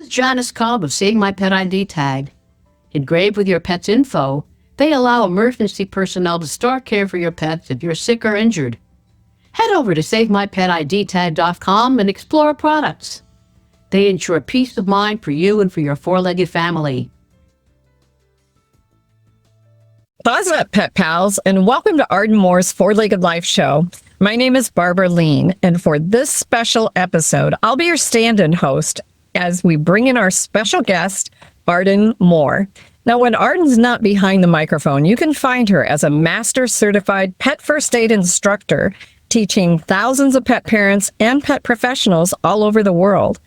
is Janice Cobb of Save My Pet ID Tag. Engraved with your pet's info, they allow emergency personnel to start care for your pets if you're sick or injured. Head over to SaveMyPetIDTag.com and explore products. They ensure peace of mind for you and for your four-legged family. What's up, Pet Pals, and welcome to Arden Moore's Four-Legged Life Show. My name is Barbara Lean, and for this special episode, I'll be your stand-in host as we bring in our special guest, Arden Moore. Now, when Arden's not behind the microphone, you can find her as a Master Certified Pet First Aid Instructor, teaching thousands of pet parents and pet professionals all over the world.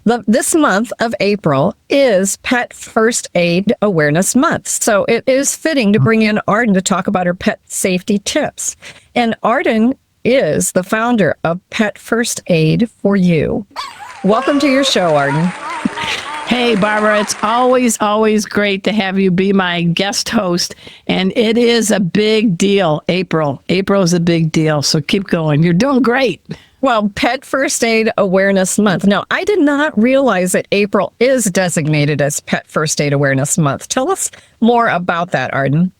This month of April is Pet First Aid Awareness Month, so it is fitting to bring in Arden to talk about her pet safety tips. And Arden is the founder of Pet First Aid for You. Welcome to your show, Arden. Hey, Barbara, it's always great to have you be my guest host. And it is a big deal, April. April is a big deal, so keep going. You're doing great. Well, Pet First Aid Awareness Month. Now, I did not realize that April is designated as Pet First Aid Awareness Month. Tell us more about that, Arden.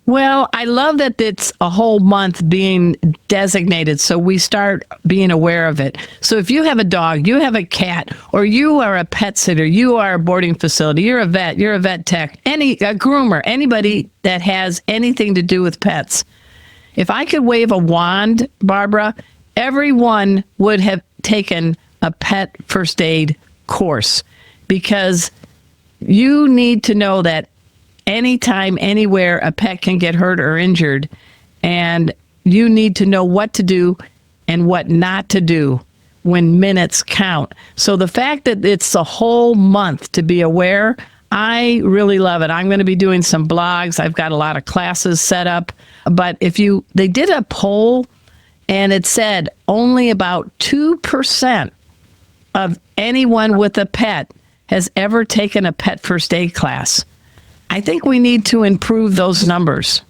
Well, I love that it's a whole month being designated, so we start being aware of it. So if you have a dog, you have a cat, or you are a pet sitter, you are a boarding facility, you're a vet tech, a groomer, anybody that has anything to do with pets. If I could wave a wand, Barbara, everyone would have taken a pet first aid course, because you need to know that anytime, anywhere, a pet can get hurt or injured, and you need to know what to do and what not to do when minutes count. So the fact that it's a whole month to be aware, I really love it. I'm going to be doing some blogs. I've got a lot of classes set up. But they did a poll, and it said only about 2% of anyone with a pet has ever taken a pet first aid class. I think we need to improve those numbers.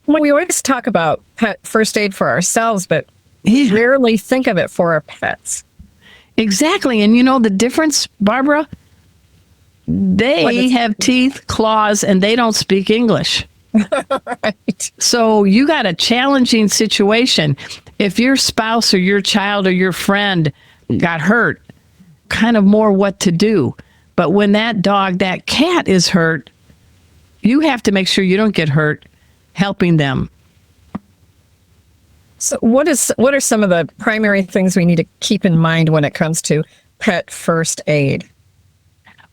Well, we always talk about pet first aid for ourselves, but we rarely think of it for our pets. Exactly. And you know the difference, Barbara? They have teeth, claws, and they don't speak English. Right. So you got a challenging situation. If your spouse or your child or your friend got hurt, kind of more what to do. But when that dog, that cat is hurt, you have to make sure you don't get hurt helping them. So what are some of the primary things we need to keep in mind when it comes to pet first aid?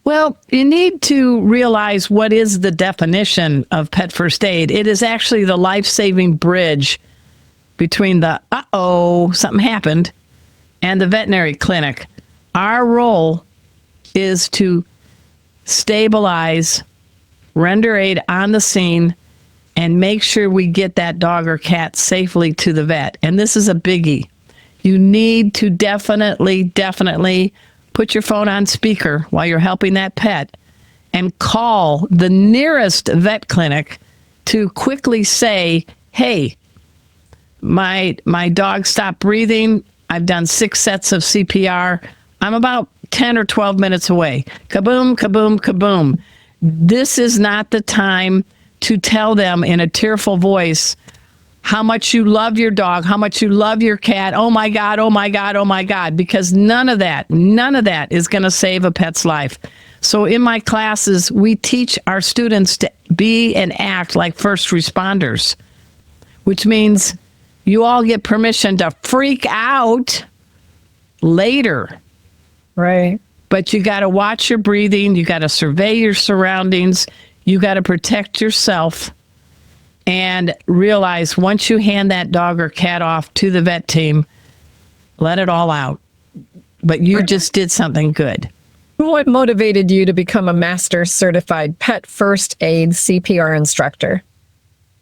Well, you need to realize what is the definition of pet first aid. It is actually the life-saving bridge between the something happened and the veterinary clinic. Our role is to stabilize, render aid on the scene, and make sure we get that dog or cat safely to the vet. And this is a biggie. You need to definitely put your phone on speaker while you're helping that pet and call the nearest vet clinic to quickly say, hey, my dog stopped breathing. I've done 6 sets of CPR. I'm about 10 or 12 minutes away. Kaboom, kaboom, kaboom. This is not the time to tell them in a tearful voice how much you love your dog, how much you love your cat. Oh my God, oh my God, oh my God, because none of that is going to save a pet's life. So in my classes, we teach our students to be and act like first responders, which means you all get permission to freak out later. Right. But you got to watch your breathing. You got to survey your surroundings. You got to protect yourself and realize once you hand that dog or cat off to the vet team, let it all out. But you just did something good. What motivated you to become a Master Certified Pet First Aid CPR instructor?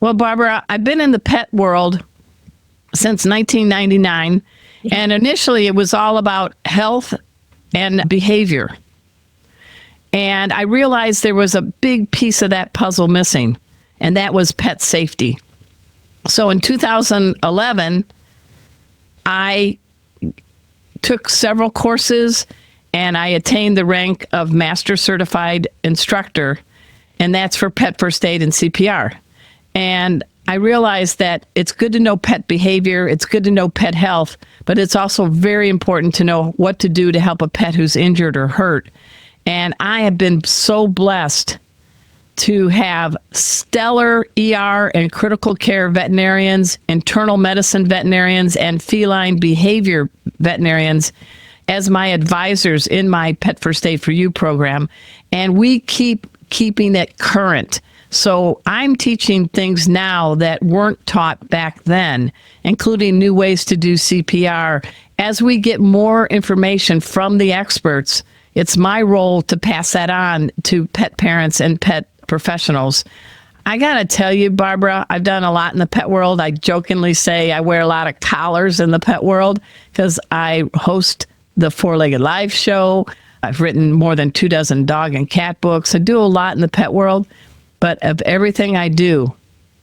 Well, Barbara, I've been in the pet world since 1999. And initially it was all about health and behavior. And I realized there was a big piece of that puzzle missing, and that was pet safety. So in 2011, I took several courses and I attained the rank of Master Certified Instructor, and that's for pet first aid and CPR. And I realized that it's good to know pet behavior, it's good to know pet health, but it's also very important to know what to do to help a pet who's injured or hurt. And I have been so blessed to have stellar ER and critical care veterinarians, internal medicine veterinarians, and feline behavior veterinarians as my advisors in my Pet First Aid for You program. And we keep keeping it current. So I'm teaching things now that weren't taught back then, including new ways to do CPR. As we get more information from the experts, it's my role to pass that on to pet parents and pet professionals. I got to tell you, Barbara, I've done a lot in the pet world. I jokingly say I wear a lot of collars in the pet world because I host the Four-Legged Life show. I've written more than 24 dog and cat books. I do a lot in the pet world. But of everything I do,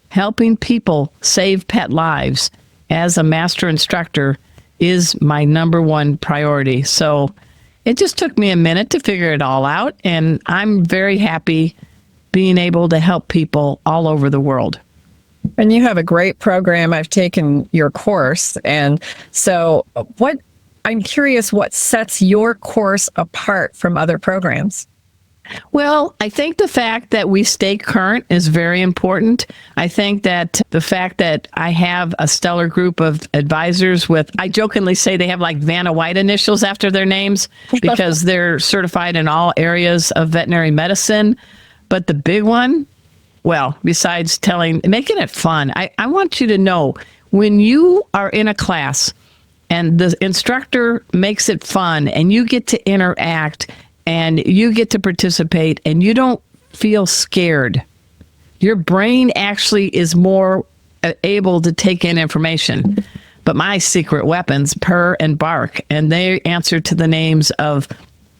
helping people save pet lives as a master instructor is my number one priority. So it just took me a minute to figure it all out, and I'm very happy being able to help people all over the world. And you have a great program. I've taken your course. And so I'm curious what sets your course apart from other programs? Well, I think the fact that we stay current is very important. I think that the fact that I have a stellar group of advisors I jokingly say they have like Vanna White initials after their names because they're certified in all areas of veterinary medicine. But the big one, well, besides making it fun, I want you to know when you are in a class and the instructor makes it fun and you get to interact and you get to participate and you don't feel scared, your brain actually is more able to take in information. But my secret weapons, purr and bark, and they answer to the names of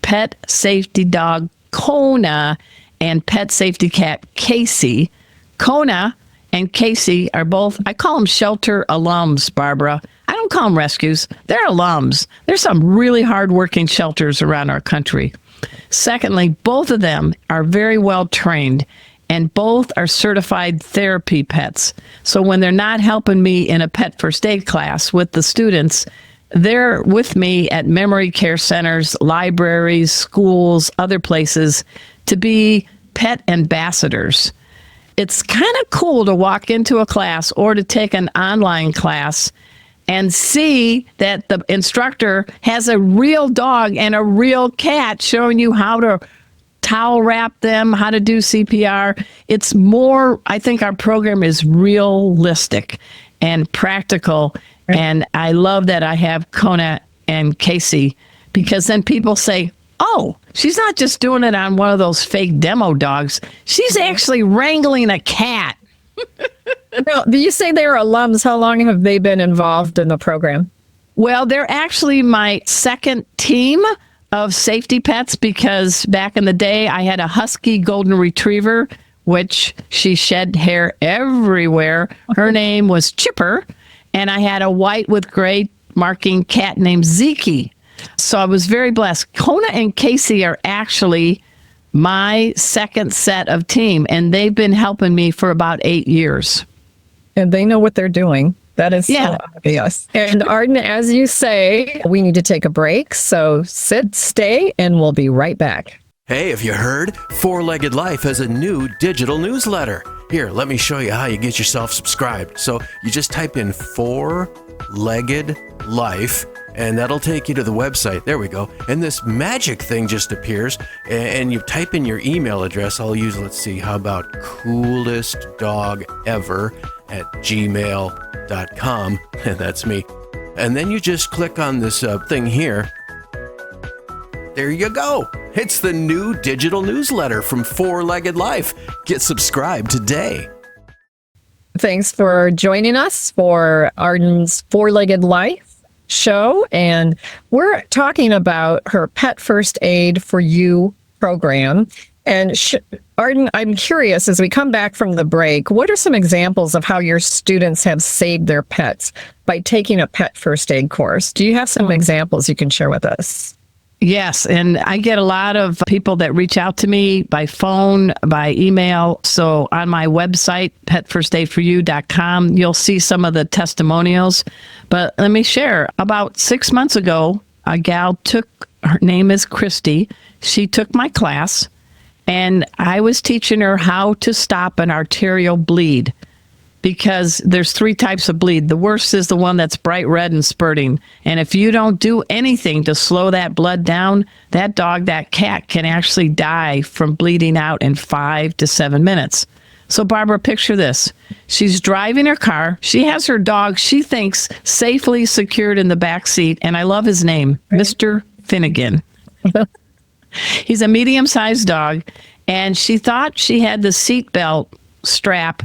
pet safety dog Kona and pet safety cat Casey. Kona and Casey are both, I call them shelter alums, Barbara. I don't call them rescues. They're alums. There's some really hardworking shelters around our country. Secondly, both of them are very well trained and both are certified therapy pets. So when they're not helping me in a pet first aid class with the students, they're with me at memory care centers, libraries, schools, other places to be pet ambassadors. It's kind of cool to walk into a class or to take an online class and see that the instructor has a real dog and a real cat showing you how to towel wrap them, how to do CPR. It's more, I think our program is realistic and practical. Right. And I love that I have Kona and Casey because then people say, oh, she's not just doing it on one of those fake demo dogs. She's actually wrangling a cat. Now, do you say they're alums? How long have they been involved in the program? Well, they're actually my second team of safety pets because back in the day, I had a husky golden retriever, which she shed hair everywhere. Her name was Chipper. And I had a white with gray marking cat named Zeke. So I was very blessed. Kona and Casey are actually my second set of team, and they've been helping me for about 8 years. And they know what they're doing. That is so obvious. And Arden, as you say, we need to take a break. So sit, stay, and we'll be right back. Hey, have you heard? Four-Legged Life has a new digital newsletter. Here, let me show you how you get yourself subscribed. So you just type in Four-Legged Life, and that'll take you to the website. There we go. And this magic thing just appears, and you type in your email address. I'll use, let's see, how about coolestdogever@gmail.com. That's me. And then you just click on this thing here. There you go. It's the new digital newsletter from Four-Legged Life. Get subscribed today. Thanks for joining us for Arden's Four-Legged Life show. And we're talking about her Pet First Aid for You program. And Arden, I'm curious, as we come back from the break, what are some examples of how your students have saved their pets by taking a Pet First Aid course? Do you have some examples you can share with us? Yes, and I get a lot of people that reach out to me by phone, by email. So on my website, petfirstaidforyou.com, you'll see some of the testimonials. But let me share. About 6 months ago, a gal her name is Christy. She took my class, and I was teaching her how to stop an arterial bleed, because there's 3 types of bleed. The worst is the one that's bright red and spurting. And if you don't do anything to slow that blood down, that dog, that cat can actually die from bleeding out in 5 to 7 minutes. So Barbara, picture this. She's driving her car. She has her dog, she thinks, safely secured in the back seat. And I love his name, Mr. Finnegan. He's a medium-sized dog. And she thought she had the seatbelt strap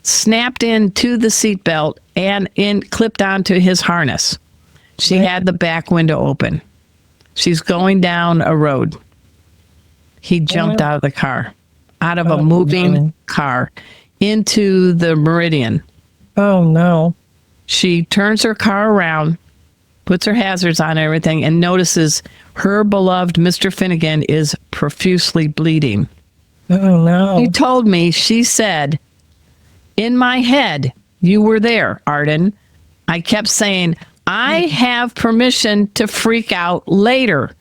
snapped into the seatbelt and clipped onto his harness. She had the back window open. She's going down a road. He jumped out of the car, out of a moving car, into the Meridian. Oh, no. She turns her car around, puts her hazards on and everything, and notices her beloved Mr. Finnegan is profusely bleeding. Oh, no. She told me, she said, in my head, you were there, Arden. I kept saying, I have permission to freak out later,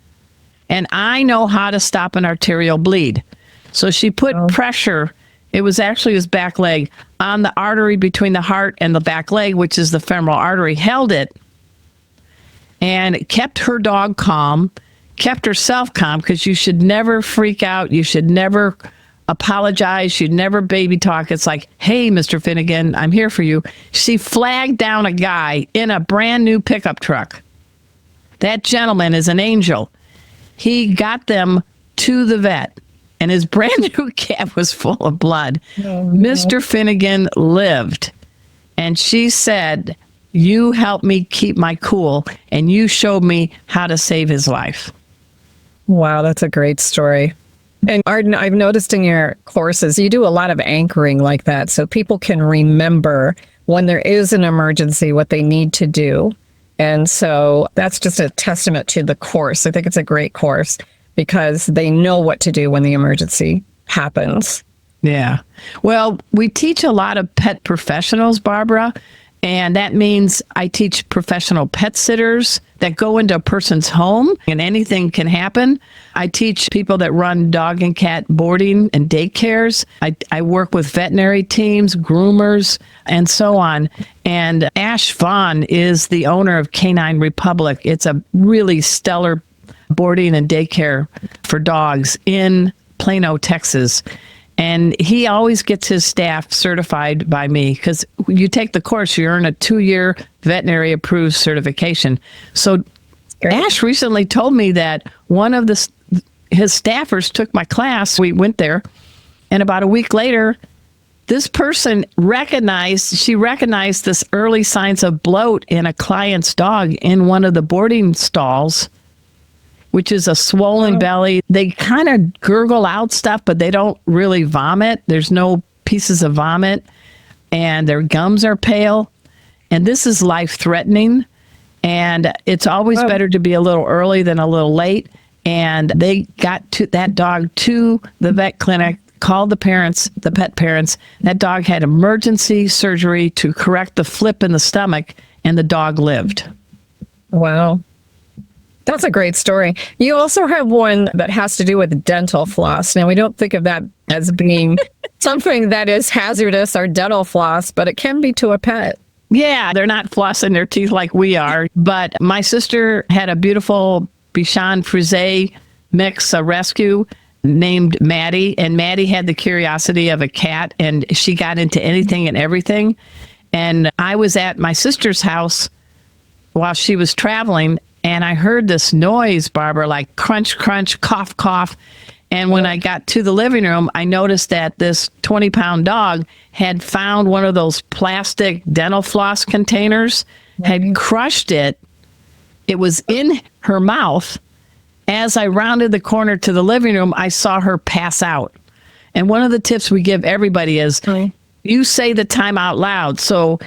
and I know how to stop an arterial bleed. So she put pressure, it was actually his back leg, on the artery between the heart and the back leg, which is the femoral artery, held it, and kept her dog calm, kept herself calm, because you should never freak out. You should never apologize. You'd never baby talk. It's like, hey, Mr. Finnegan, I'm here for you. She flagged down a guy in a brand new pickup truck. That gentleman is an angel. He got them to the vet, and his brand new cat was full of blood. Oh, no. Mr. Finnegan lived. And she said, you helped me keep my cool, and you showed me how to save his life. Wow, that's a great story. And Arden, I've noticed in your courses, you do a lot of anchoring like that, so people can remember when there is an emergency, what they need to do. And so that's just a testament to the course. I think it's a great course because they know what to do when the emergency happens. Yeah. Well, we teach a lot of pet professionals, Barbara. And that means I teach professional pet sitters that go into a person's home and anything can happen. I teach people that run dog and cat boarding and daycares. I work with veterinary teams, groomers, and so on. And Ash Vaughn is the owner of Canine Republic. It's a really stellar boarding and daycare for dogs in Plano, Texas. And he always gets his staff certified by me because you take the course, you earn a 2-year veterinary approved certification. So Ash recently told me that one of his staffers took my class. We went there, and about a week later, this person recognized this early signs of bloat in a client's dog in one of the boarding stalls, which is a swollen belly. They kind of gurgle out stuff, but they don't really vomit. There's no pieces of vomit, and their gums are pale. And this is life-threatening, and it's always better to be a little early than a little late. And they got that dog to the vet clinic, called the parents, the pet parents. That dog had emergency surgery to correct the flip in the stomach, and the dog lived. Wow. That's a great story. You also have one that has to do with dental floss. Now, we don't think of that as being something that is hazardous or dental floss, but it can be to a pet. Yeah, they're not flossing their teeth like we are. But my sister had a beautiful Bichon Frise mix, a rescue, named Maddie. And Maddie had the curiosity of a cat, and she got into anything and everything. And I was at my sister's house while she was traveling, and I heard this noise, Barbara, like crunch, crunch, cough, cough. And when I got to the living room, I noticed that this 20-pound dog had found one of those plastic dental floss containers, had crushed it. It was in her mouth. As I rounded the corner to the living room, I saw her pass out. And one of the tips we give everybody is you say the time out loud. So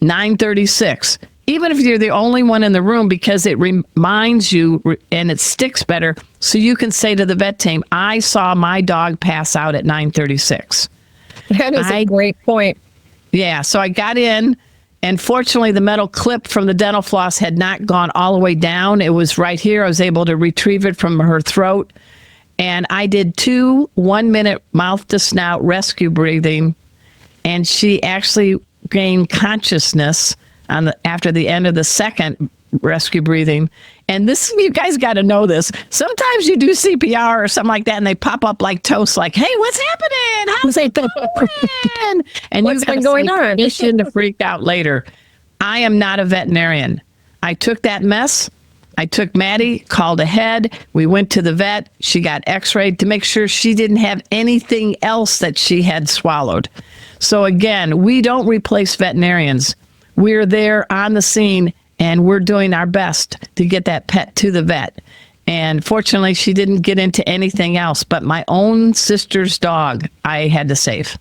9:36. even if you're the only one in the room, because it reminds you and it sticks better. So you can say to the vet team, I saw my dog pass out at 9:36. That is a great point. Yeah. So I got in, and fortunately the metal clip from the dental floss had not gone all the way down. It was right here. I was able to retrieve it from her throat. And I did 2 1-minute mouth to snout rescue breathing. And she actually gained consciousness after the end of the second rescue breathing. And this, you guys got to know this. Sometimes you do CPR or something like that, and they pop up like toast, like, "Hey, what's happening? How's it going?" And What's been going on? Mission to freak out later. I am not a veterinarian. I took that mess. I took Maddie, called ahead. We went to the vet. She got x-rayed to make sure she didn't have anything else that she had swallowed. So again, we don't replace veterinarians. We're there on the scene, and we're doing our best to get that pet to the vet. And fortunately, she didn't get into anything else, but my own sister's dog I had to save.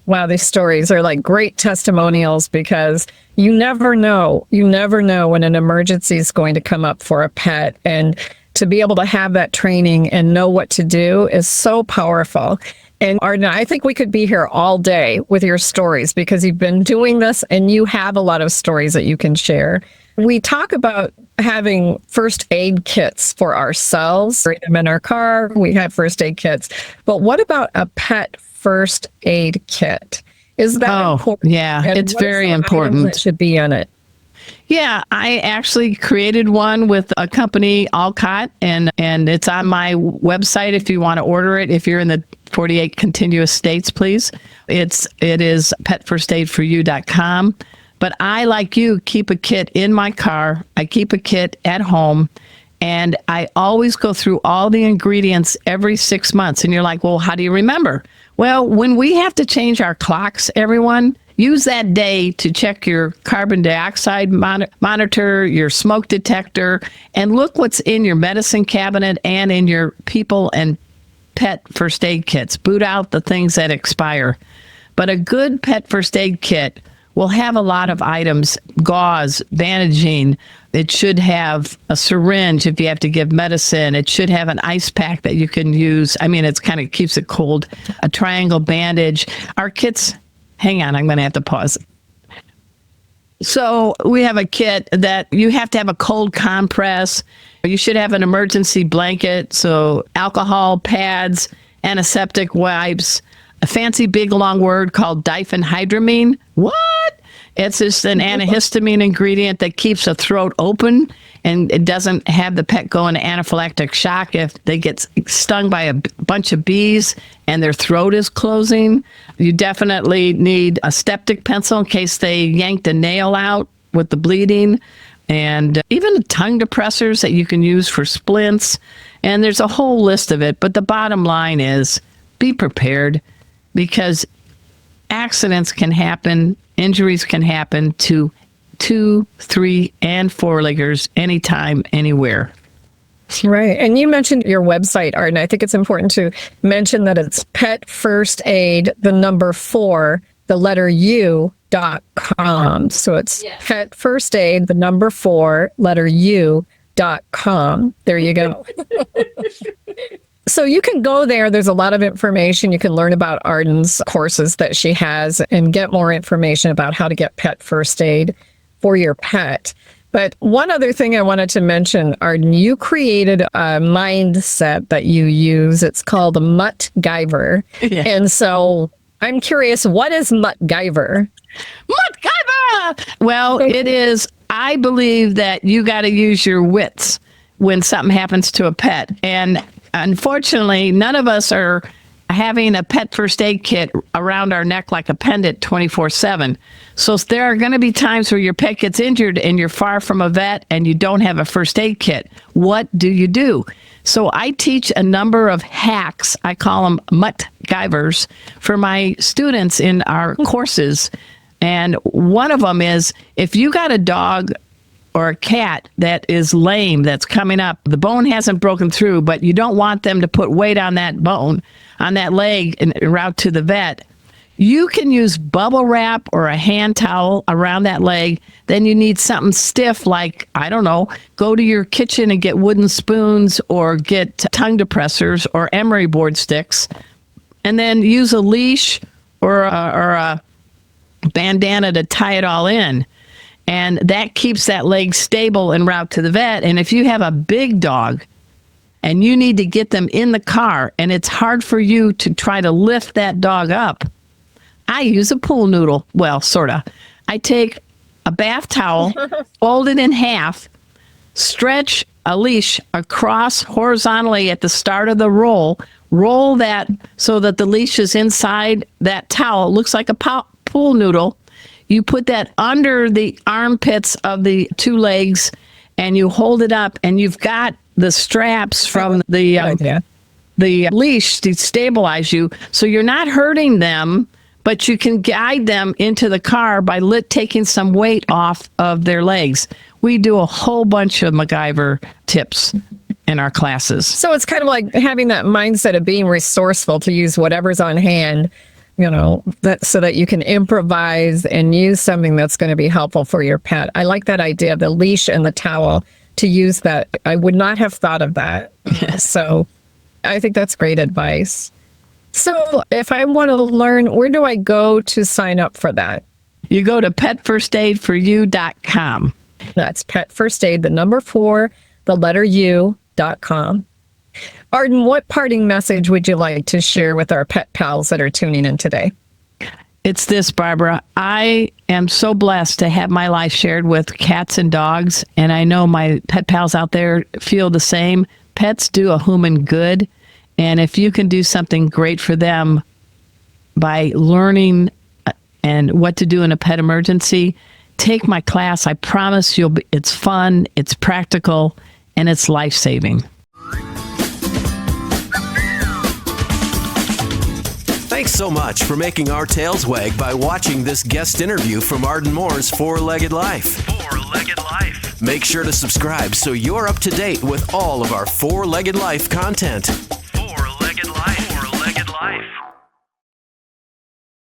Wow, these stories are like great testimonials, because you never know. You never know when an emergency is going to come up for a pet. And to be able to have that training and know what to do is so powerful. And Arden, I think we could be here all day with your stories, because you've been doing this and you have a lot of stories that you can share. We talk about having first aid kits for ourselves, bring them in our car. We have first aid kits. But what about a pet first aid kit? Is that important? Yeah, And it's what are very some important. items that should be in it? Yeah, I actually created one with a company, Alcott, and it's on my website if you want to order it. If you're in the 48 contiguous states, please. It is petfirstaidforyou.com. But I, like you, keep a kit in my car. I keep a kit at home. And I always go through all the ingredients every 6 months. And you're like, well, how do you remember? Well, when we have to change our clocks, everyone, use that day to check your carbon dioxide monitor, your smoke detector, and look what's in your medicine cabinet and in your people and pet first aid kits. Boot out the things that expire. But a good pet first aid kit will have a lot of items: gauze, bandaging. It should have a syringe if you have to give medicine. It should have an ice pack that you can use. I mean, it's kind of keeps it cold. A triangle bandage. Our kits, hang on, I'm going to have to pause. So we have a kit that you have to have a cold compress. You should have an emergency blanket. So alcohol, pads, antiseptic wipes, a fancy big long word called diphenhydramine. What? It's just an antihistamine ingredient that keeps the throat open, and it doesn't have the pet go into anaphylactic shock if they get stung by a bunch of bees and their throat is closing. You definitely need a styptic pencil in case they yanked a nail out with the bleeding, and even tongue depressors that you can use for splints. And there's a whole list of it. But the bottom line is be prepared, because accidents can happen, injuries can happen to 2, 3, and 4-leggers anytime, anywhere. Right. And you mentioned your website, Arden. I think it's important to mention that it's Pet First Aid, the number 4, the letter U.com. So it's Pet First Aid, the number 4, letter U.com. There you go. So you can go there. There's a lot of information. You can learn about Arden's courses that she has and get more information about how to get pet first aid for your pet. But one other thing I wanted to mention, Arden, you created a mindset that you use. It's called Mutgyver. Yeah. And so I'm curious, what is Mutgyver? Mutgyver! Well, it is, I believe that you got to use your wits when something happens to a pet. And unfortunately, none of us are having a pet first aid kit around our neck like a pendant 24/7. So there are going to be times where your pet gets injured and you're far from a vet and you don't have a first aid kit. What do you do? So I teach a number of hacks. I call them Mutgyvers for my students in our courses. And one of them is, if you got a dog or a cat that is lame, that's coming up, the bone hasn't broken through, but you don't want them to put weight on that bone, on that leg, en route to the vet, You can use bubble wrap or a hand towel around that leg. Then you need something stiff like, I don't know, go to your kitchen and get wooden spoons or get tongue depressors or emery board sticks. And then use a leash or a bandana to tie it all in. And that keeps that leg stable en route to the vet. And if you have a big dog and you need to get them in the car and it's hard for you to try to lift that dog up, I use a pool noodle. Well, sort of. I take a bath towel, fold it in half, stretch a leash across horizontally at the start of the roll that so that the leash is inside that towel. It looks like a pool noodle. You put that under the armpits of the two legs and you hold it up and you've got the straps from the leash to stabilize you. So you're not hurting them, but you can guide them into the car by taking some weight off of their legs. We do a whole bunch of Mutgyver tips in our classes. So it's kind of like having that mindset of being resourceful to use whatever's on hand, so that you can improvise and use something that's going to be helpful for your pet. I like that idea, the leash and the towel, to use that. I would not have thought of that. So I think that's great advice. So if I want to learn, where do I go to sign up for that? You go to petfirstaidforyou.com. That's petfirstaid, the number 4, the letter U.com. Arden, what parting message would you like to share with our pet pals that are tuning in today? It's this, Barbara. I am so blessed to have my life shared with cats and dogs, and I know my pet pals out there feel the same. Pets do a human good, and if you can do something great for them by learning and what to do in a pet emergency, take my class. I promise it's fun, it's practical, and it's life-saving. Thanks so much for making our tails wag by watching this guest interview from Arden Moore's Four-Legged Life. Four-Legged Life. Make sure to subscribe so you're up to date with all of our Four-Legged Life content. Four-Legged Life. Four-Legged Life.